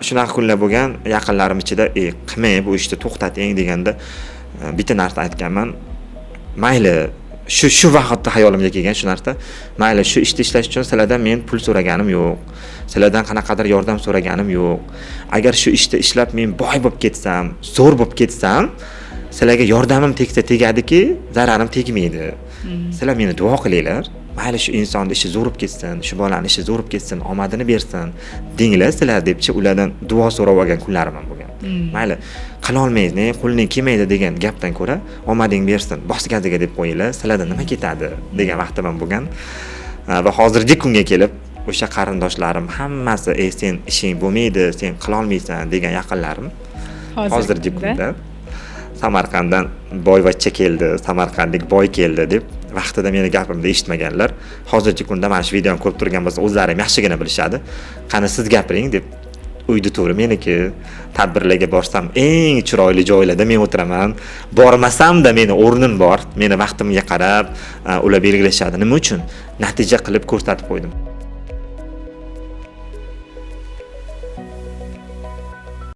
Shunaqa kunlar bo'lgan, yaqinlarim ichida, qilmang bu ishni to'xtating deganda bitta narsa aytganman. Mayli, shu vaqtda hayolimga kelgan shu narsa. Mayli, shu ishni ishlash uchun sizlardan men pul so'raganim yo'q. Sizlardan qanaqadir yordam so'raganim yo'q. Agar shu ishni ishlab men boy bo'lib ketsam, zo'r bo'lib ketsam, sizlarga yordamim tegadiki, zararim tegmaydi. Sizlar meni duo qilinglar. Mayli shu insonning ishi zo'rib ketsin, shu bolaning ishi zo'rib ketsin, omadini bersin, denglar sizlar debchi ulardan duo so'rab olgan kunlarim ham bo'lgan. Mayli, qila olmaysiz, qo'lning kelmaydi degan gapdan ko'ra, omading bersin, bos gaziga deb qo'yinglar, sizlardan nima ketadi degan vaqtim ham bo'lgan. Va hozirgi kunga kelib o'sha qarindoshlarim hammasi, sen ishing bo'lmaydi, sen qila olmaysan degan yaqinlarim hozirgi kunda Samarqanddan boyvachcha keldi, Samarqandlik boy keldi deb vaqtida meni gapimni eshitmaganlar. Hozirgi kunda mana shu videoni ko'rib turgan bo'lsa, o'zlari yaxshigina bilishadi. Qani siz gapiring deb uyda to'g'ri meniki, tadbirlarga borsam eng chiroyli joylarda men o'tiraman. Bormasam-da meni o'rnim bor. Meni vaqtimga qarab ular belgilashadi. Nima uchun? Natija qilib ko'rsatib qo'ydim.